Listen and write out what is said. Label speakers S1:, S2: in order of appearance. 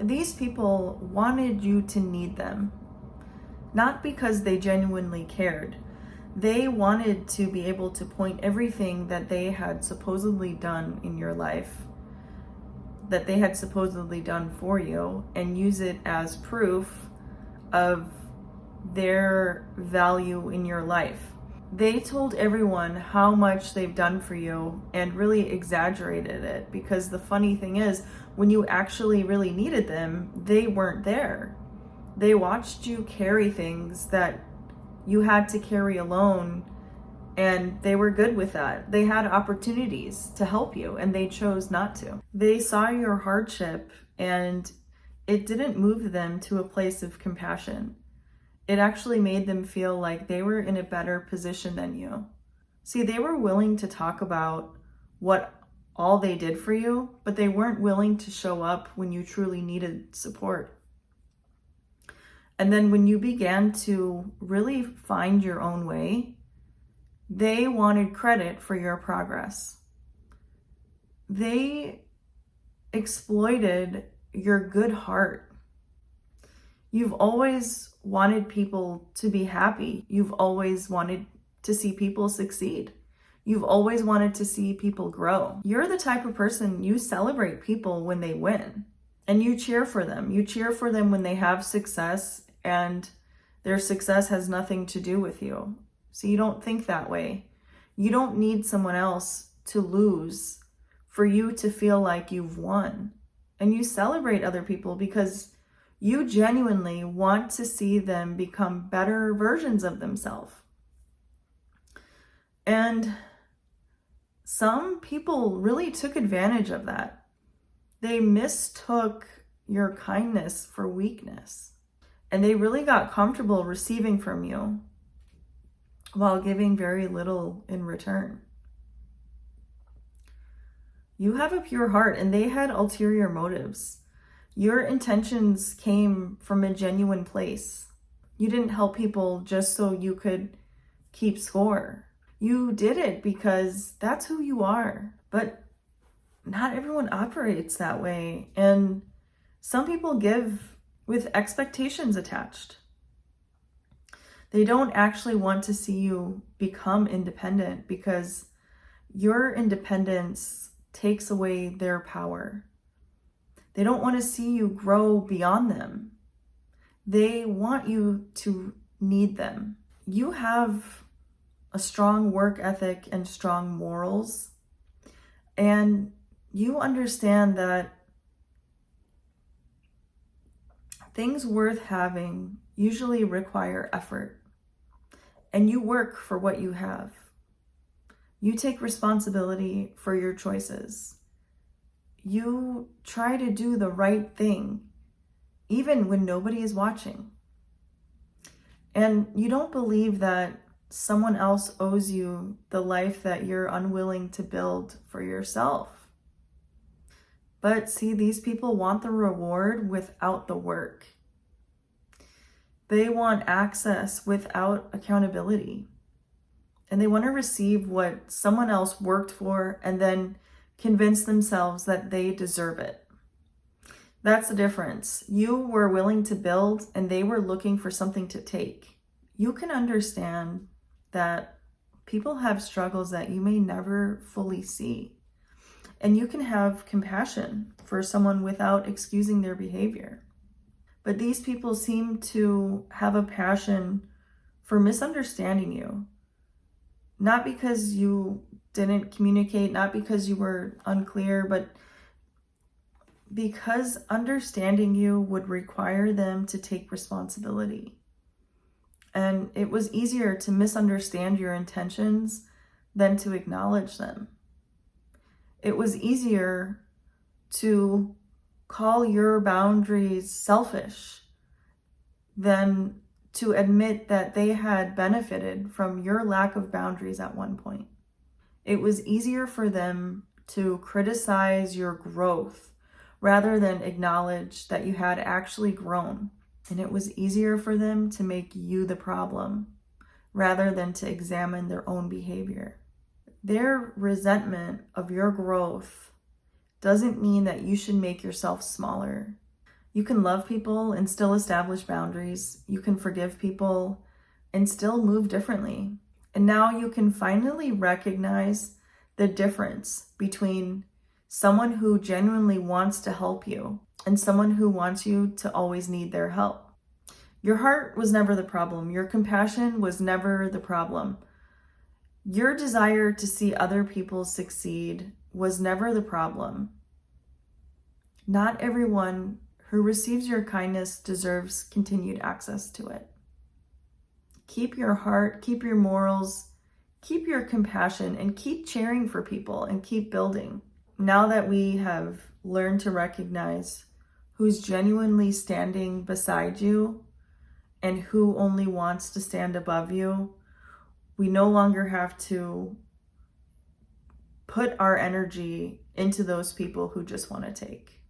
S1: These people wanted you to need them, not because they genuinely cared. They wanted to be able to point everything that they had supposedly done in your life, that they had supposedly done for you, and use it as proof of their value in your life. They told everyone how much they've done for you and really exaggerated it, because the funny thing is, when you actually really needed them, they weren't there. They watched you carry things that you had to carry alone, and they were good with that. They had opportunities to help you and they chose not to. They saw your hardship and it didn't move them to a place of compassion. It actually made them feel like they were in a better position than you. See, they were willing to talk about what all they did for you, but they weren't willing to show up when you truly needed support. And then when you began to really find your own way, they wanted credit for your progress. They exploited your good heart. You've always wanted people to be happy. You've always wanted to see people succeed. You've always wanted to see people grow. You're the type of person, you celebrate people when they win and you cheer for them. You cheer for them when they have success and their success has nothing to do with you. So you don't think that way. You don't need someone else to lose for you to feel like you've won. And you celebrate other people because you genuinely want to see them become better versions of themselves. And some people really took advantage of that. They mistook your kindness for weakness. And they really got comfortable receiving from you while giving very little in return. You have a pure heart and they had ulterior motives. Your intentions came from a genuine place. You didn't help people just so you could keep score. You did it because that's who you are. But not everyone operates that way. And some people give with expectations attached. They don't actually want to see you become independent because your independence takes away their power. They don't want to see you grow beyond them. They want you to need them. You have a strong work ethic and strong morals, and you understand that things worth having usually require effort, and you work for what you have. You take responsibility for your choices. You try to do the right thing, even when nobody is watching. And you don't believe that someone else owes you the life that you're unwilling to build for yourself. But see, these people want the reward without the work. They want access without accountability. And they want to receive what someone else worked for and then convince themselves that they deserve it. That's the difference. You were willing to build and they were looking for something to take. You can understand that people have struggles that you may never fully see. And you can have compassion for someone without excusing their behavior. But these people seem to have a passion for misunderstanding you. Not because you didn't communicate, not because you were unclear, but because understanding you would require them to take responsibility. And it was easier to misunderstand your intentions than to acknowledge them. It was easier to call your boundaries selfish than to admit that they had benefited from your lack of boundaries at one point. It was easier for them to criticize your growth rather than acknowledge that you had actually grown. And it was easier for them to make you the problem rather than to examine their own behavior. Their resentment of your growth doesn't mean that you should make yourself smaller. You can love people and still establish boundaries. You can forgive people and still move differently. And now you can finally recognize the difference between someone who genuinely wants to help you and someone who wants you to always need their help. Your heart was never the problem. Your compassion was never the problem. Your desire to see other people succeed was never the problem. Not everyone who receives your kindness deserves continued access to it. Keep your heart, keep your morals, keep your compassion, and keep cheering for people and keep building. Now that we have learned to recognize who's genuinely standing beside you and who only wants to stand above you, we no longer have to put our energy into those people who just want to take.